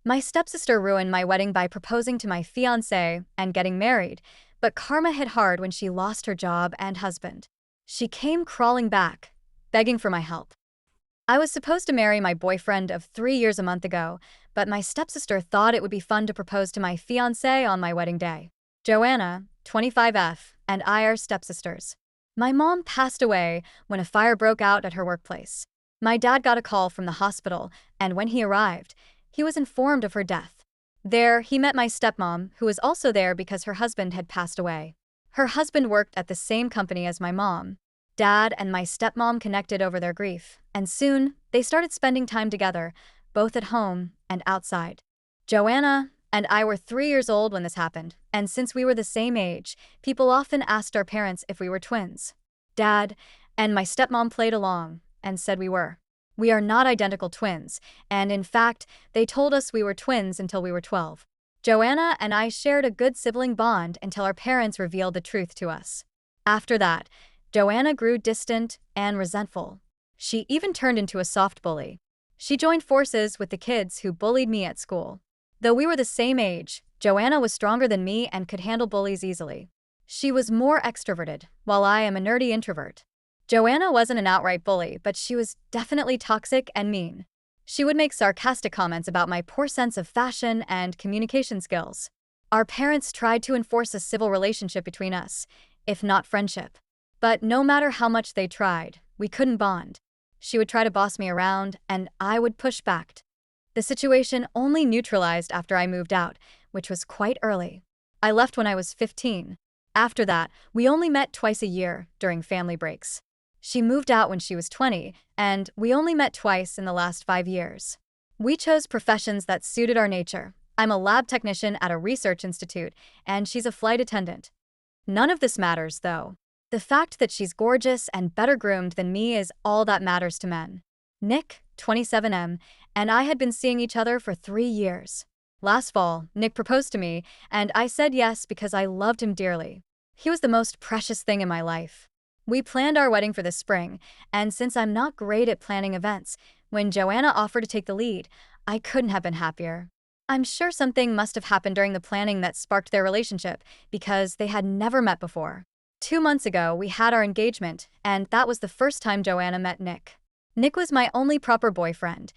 My stepsister ruined my wedding by proposing to my fiancé and getting married, but karma hit hard when she lost her job and husband. She came crawling back, begging for my help. I was supposed to marry my boyfriend of 3 years a month ago, but my stepsister thought it would be fun to propose to my fiancé on my wedding day. Joanna, 25F, and I are stepsisters. My mom passed away when a fire broke out at her workplace. My dad got a call from the hospital, and when he arrived, he was informed of her death. There, he met my stepmom, who was also there because her husband had passed away. Her husband worked at the same company as my mom. Dad and my stepmom connected over their grief, and soon they started spending time together, both at home and outside. Joanna and I were 3 years old when this happened, and since we were the same age, people often asked our parents if we were twins. Dad and my stepmom played along and said we were. We are not identical twins, and in fact, they told us we were twins until we were 12. Joanna and I shared a good sibling bond until our parents revealed the truth to us. After that, Joanna grew distant and resentful. She even turned into a soft bully. She joined forces with the kids who bullied me at school. Though we were the same age, Joanna was stronger than me and could handle bullies easily. She was more extroverted, while I am a nerdy introvert. Joanna wasn't an outright bully, but she was definitely toxic and mean. She would make sarcastic comments about my poor sense of fashion and communication skills. Our parents tried to enforce a civil relationship between us, if not friendship. But no matter how much they tried, we couldn't bond. She would try to boss me around, and I would push back. The situation only neutralized after I moved out, which was quite early. I left when I was 15. After that, we only met twice a year during family breaks. She moved out when she was 20, and we only met twice in the last 5 years. We chose professions that suited our nature. I'm a lab technician at a research institute, and she's a flight attendant. None of this matters, though. The fact that she's gorgeous and better groomed than me is all that matters to men. Nick, 27M, and I had been seeing each other for 3 years. Last fall, Nick proposed to me, and I said yes because I loved him dearly. He was the most precious thing in my life. We planned our wedding for this spring, and since I'm not great at planning events, when Joanna offered to take the lead, I couldn't have been happier. I'm sure something must have happened during the planning that sparked their relationship, because they had never met before. 2 months ago, we had our engagement, and that was the first time Joanna met Nick. Nick was my only proper boyfriend.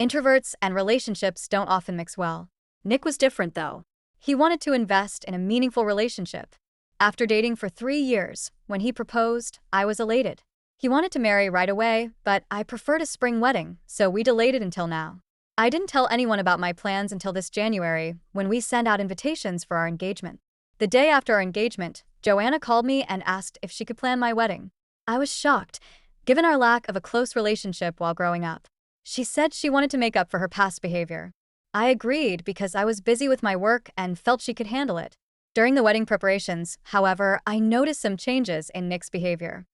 Introverts and relationships don't often mix well. Nick was different, though. He wanted to invest in a meaningful relationship. After dating for 3 years, when he proposed, I was elated. He wanted to marry right away, but I preferred a spring wedding, so we delayed it until now. I didn't tell anyone about my plans until this January, when we sent out invitations for our engagement. The day after our engagement, Joanna called me and asked if she could plan my wedding. I was shocked, given our lack of a close relationship while growing up. She said she wanted to make up for her past behavior. I agreed because I was busy with my work and felt she could handle it. During the wedding preparations, however, I noticed some changes in Nick's behavior.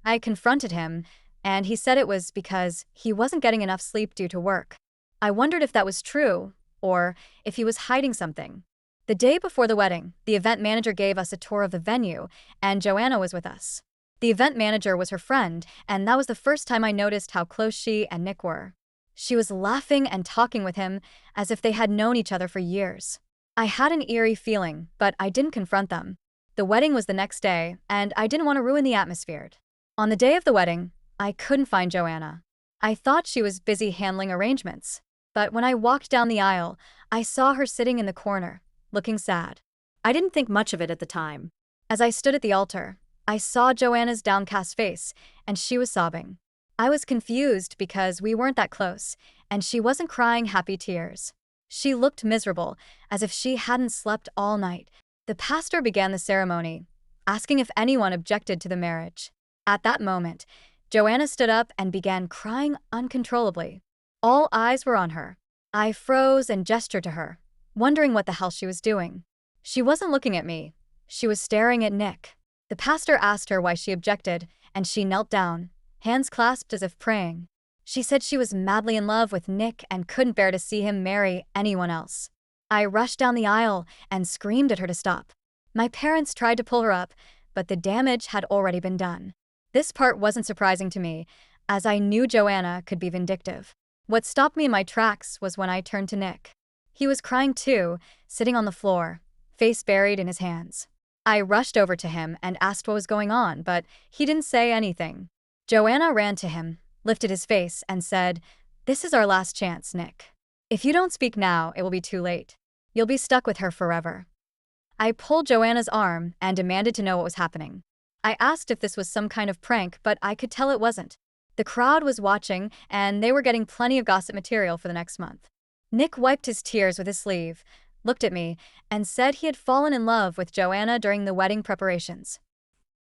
I confronted him, and he said it was because he wasn't getting enough sleep due to work. I wondered if that was true, or if he was hiding something. The day before the wedding, the event manager gave us a tour of the venue, and Joanna was with us. The event manager was her friend, and that was the first time I noticed how close she and Nick were. She was laughing and talking with him as if they had known each other for years. I had an eerie feeling, but I didn't confront them. The wedding was the next day, and I didn't want to ruin the atmosphere. On the day of the wedding, I couldn't find Joanna. I thought she was busy handling arrangements, but when I walked down the aisle, I saw her sitting in the corner, looking sad. I didn't think much of it at the time. As I stood at the altar, I saw Joanna's downcast face, and she was sobbing. I was confused because we weren't that close, and she wasn't crying happy tears. She looked miserable, as if she hadn't slept all night. The pastor began the ceremony, asking if anyone objected to the marriage. At that moment, Joanna stood up and began crying uncontrollably. All eyes were on her. I froze and gestured to her, wondering what the hell she was doing. She wasn't looking at me. She was staring at Nick. The pastor asked her why she objected, and she knelt down, hands clasped as if praying. She said she was madly in love with Nick and couldn't bear to see him marry anyone else. I rushed down the aisle and screamed at her to stop. My parents tried to pull her up, but the damage had already been done. This part wasn't surprising to me, as I knew Joanna could be vindictive. What stopped me in my tracks was when I turned to Nick. He was crying too, sitting on the floor, face buried in his hands. I rushed over to him and asked what was going on, but he didn't say anything. Joanna ran to him, lifted his face, and said, "This is our last chance, Nick. If you don't speak now, it will be too late. You'll be stuck with her forever." I pulled Joanna's arm and demanded to know what was happening. I asked if this was some kind of prank, but I could tell it wasn't. The crowd was watching, and they were getting plenty of gossip material for the next month. Nick wiped his tears with his sleeve, looked at me, and said he had fallen in love with Joanna during the wedding preparations.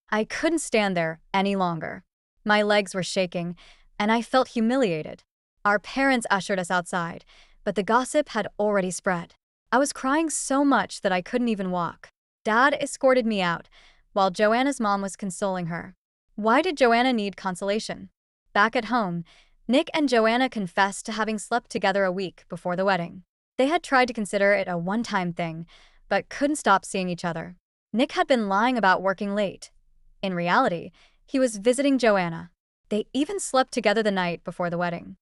I couldn't stand there any longer. My legs were shaking, and I felt humiliated. Our parents ushered us outside, but the gossip had already spread. I was crying so much that I couldn't even walk. Dad escorted me out, while Joanna's mom was consoling her. Why did Joanna need consolation? Back at home, Nick and Joanna confessed to having slept together a week before the wedding. They had tried to consider it a one-time thing, but couldn't stop seeing each other. Nick had been lying about working late. In reality, he was visiting Joanna. They even slept together the night before the wedding.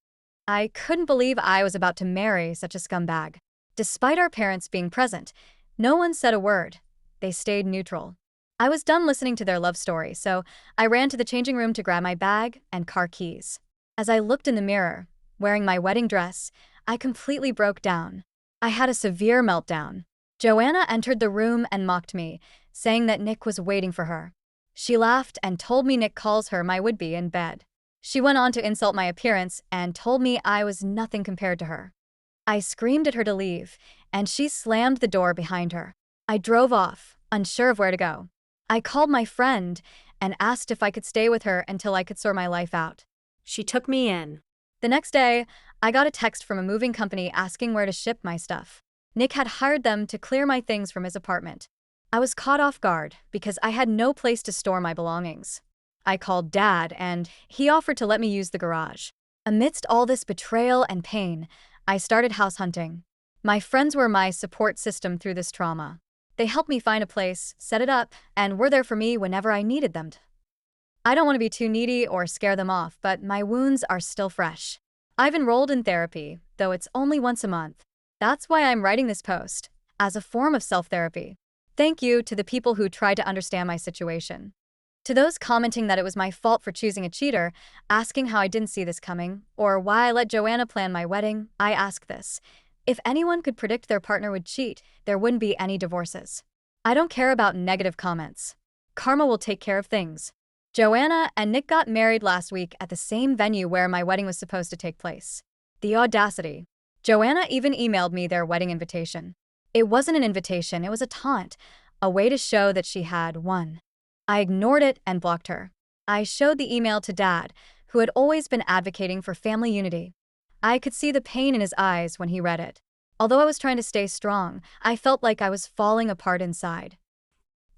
I couldn't believe I was about to marry such a scumbag. Despite our parents being present, no one said a word. They stayed neutral. I was done listening to their love story, so I ran to the changing room to grab my bag and car keys. As I looked in the mirror, wearing my wedding dress, I completely broke down. I had a severe meltdown. Joanna entered the room and mocked me, saying that Nick was waiting for her. She laughed and told me Nick calls her my would-be in bed. She went on to insult my appearance and told me I was nothing compared to her. I screamed at her to leave, and she slammed the door behind her. I drove off, unsure of where to go. I called my friend and asked if I could stay with her until I could sort my life out. She took me in. The next day, I got a text from a moving company asking where to ship my stuff. Nick had hired them to clear my things from his apartment. I was caught off guard because I had no place to store my belongings. I called Dad, and he offered to let me use the garage. Amidst all this betrayal and pain, I started house hunting. My friends were my support system through this trauma. They helped me find a place, set it up, and were there for me whenever I needed them. I don't want to be too needy or scare them off, but my wounds are still fresh. I've enrolled in therapy, though it's only once a month. That's why I'm writing this post, as a form of self-therapy. Thank you to the people who tried to understand my situation. To those commenting that it was my fault for choosing a cheater, asking how I didn't see this coming, or why I let Joanna plan my wedding, I ask this. If anyone could predict their partner would cheat, there wouldn't be any divorces. I don't care about negative comments. Karma will take care of things. Joanna and Nick got married last week at the same venue where my wedding was supposed to take place. The audacity. Joanna even emailed me their wedding invitation. It wasn't an invitation, it was a taunt, a way to show that she had won. I ignored it and blocked her. I showed the email to Dad, who had always been advocating for family unity. I could see the pain in his eyes when he read it. Although I was trying to stay strong, I felt like I was falling apart inside.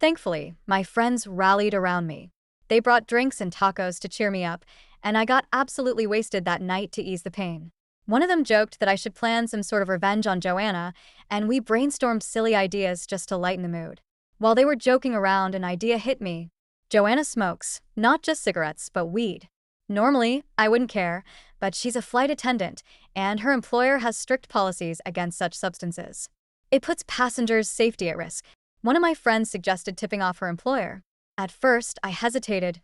Thankfully, my friends rallied around me. They brought drinks and tacos to cheer me up, and I got absolutely wasted that night to ease the pain. One of them joked that I should plan some sort of revenge on Joanna, and we brainstormed silly ideas just to lighten the mood. While they were joking around, an idea hit me. Joanna smokes, not just cigarettes, but weed. Normally, I wouldn't care, but she's a flight attendant, and her employer has strict policies against such substances. It puts passengers' safety at risk. One of my friends suggested tipping off her employer. At first, I hesitated.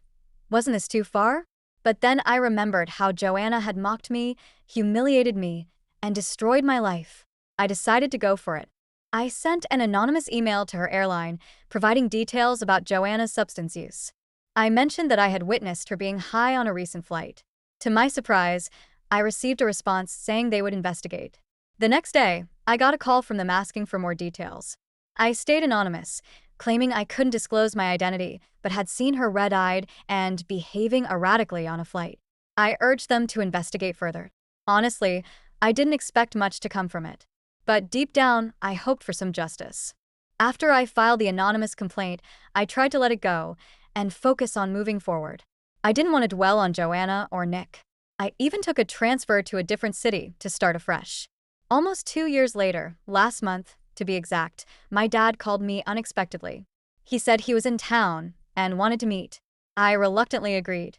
Wasn't this too far? But then I remembered how Joanna had mocked me, humiliated me, and destroyed my life. I decided to go for it. I sent an anonymous email to her airline, providing details about Joanna's substance use. I mentioned that I had witnessed her being high on a recent flight. To my surprise, I received a response saying they would investigate. The next day, I got a call from them asking for more details. I stayed anonymous, claiming I couldn't disclose my identity, but had seen her red-eyed and behaving erratically on a flight. I urged them to investigate further. Honestly, I didn't expect much to come from it. But deep down, I hoped for some justice. After I filed the anonymous complaint, I tried to let it go and focus on moving forward. I didn't want to dwell on Joanna or Nick. I even took a transfer to a different city to start afresh. Almost 2 years later, last month, to be exact, my dad called me unexpectedly. He said he was in town and wanted to meet. I reluctantly agreed.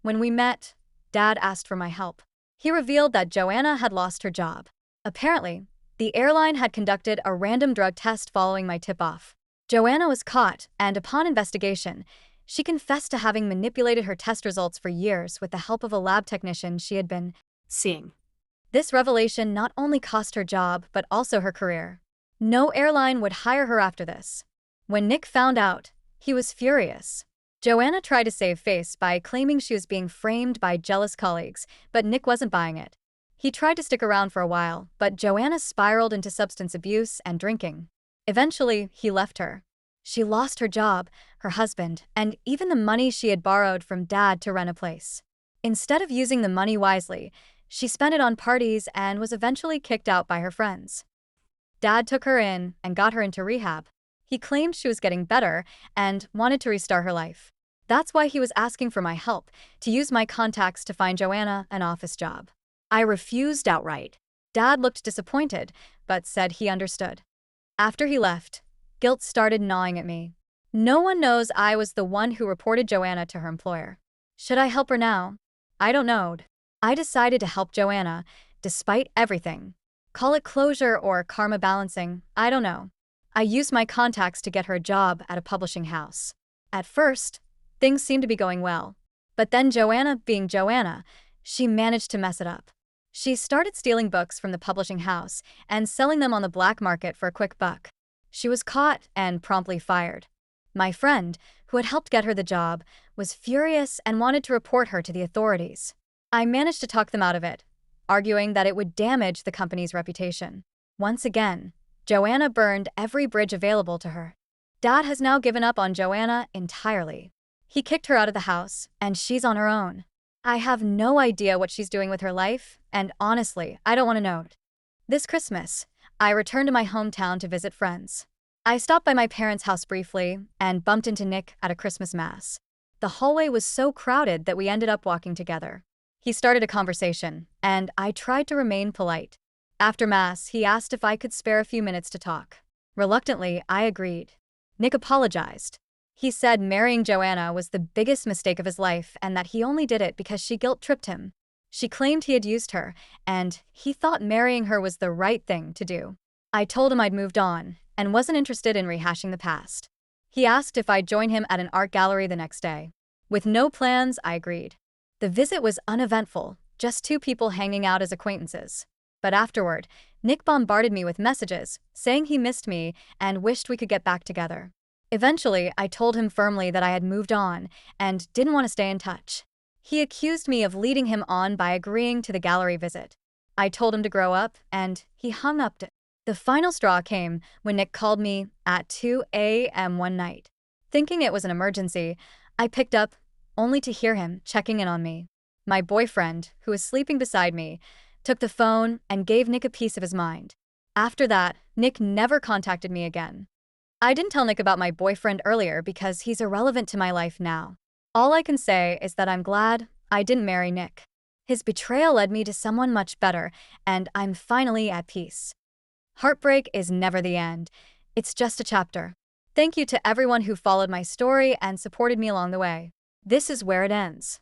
When we met, Dad asked for my help. He revealed that Joanna had lost her job. Apparently, The airline had conducted a random drug test following my tip-off. Joanna was caught, and upon investigation, she confessed to having manipulated her test results for years with the help of a lab technician she had been seeing. This revelation not only cost her job, but also her career. No airline would hire her after this. When Nick found out, he was furious. Joanna tried to save face by claiming she was being framed by jealous colleagues, but Nick wasn't buying it. He tried to stick around for a while, but Joanna spiraled into substance abuse and drinking. Eventually, he left her. She lost her job, her husband, and even the money she had borrowed from Dad to rent a place. Instead of using the money wisely, she spent it on parties and was eventually kicked out by her friends. Dad took her in and got her into rehab. He claimed she was getting better and wanted to restart her life. That's why he was asking for my help, to use my contacts to find Joanna an office job. I refused outright. Dad looked disappointed, but said he understood. After he left, guilt started gnawing at me. No one knows I was the one who reported Joanna to her employer. Should I help her now? I don't know. I decided to help Joanna, despite everything. Call it closure or karma balancing, I don't know. I used my contacts to get her a job at a publishing house. At first, things seemed to be going well. But then Joanna, being Joanna, she managed to mess it up. She started stealing books from the publishing house and selling them on the black market for a quick buck. She was caught and promptly fired. My friend, who had helped get her the job, was furious and wanted to report her to the authorities. I managed to talk them out of it, arguing that it would damage the company's reputation. Once again, Joanna burned every bridge available to her. Dad has now given up on Joanna entirely. He kicked her out of the house, and she's on her own. I have no idea what she's doing with her life, and honestly, I don't want to know. This Christmas, I returned to my hometown to visit friends. I stopped by my parents' house briefly and bumped into Nick at a Christmas mass. The hallway was so crowded that we ended up walking together. He started a conversation, and I tried to remain polite. After mass, he asked if I could spare a few minutes to talk. Reluctantly, I agreed. Nick apologized. He said marrying Joanna was the biggest mistake of his life and that he only did it because she guilt-tripped him. She claimed he had used her, and he thought marrying her was the right thing to do. I told him I'd moved on and wasn't interested in rehashing the past. He asked if I'd join him at an art gallery the next day. With no plans, I agreed. The visit was uneventful, just two people hanging out as acquaintances. But afterward, Nick bombarded me with messages, saying he missed me and wished we could get back together. Eventually, I told him firmly that I had moved on and didn't want to stay in touch. He accused me of leading him on by agreeing to the gallery visit. I told him to grow up, and he hung up. The final straw came when Nick called me at 2 a.m. one night. Thinking it was an emergency, I picked up, only to hear him checking in on me. My boyfriend, who was sleeping beside me, took the phone and gave Nick a piece of his mind. After that, Nick never contacted me again. I didn't tell Nick about my boyfriend earlier because he's irrelevant to my life now. All I can say is that I'm glad I didn't marry Nick. His betrayal led me to someone much better, and I'm finally at peace. Heartbreak is never the end. It's just a chapter. Thank you to everyone who followed my story and supported me along the way. This is where it ends.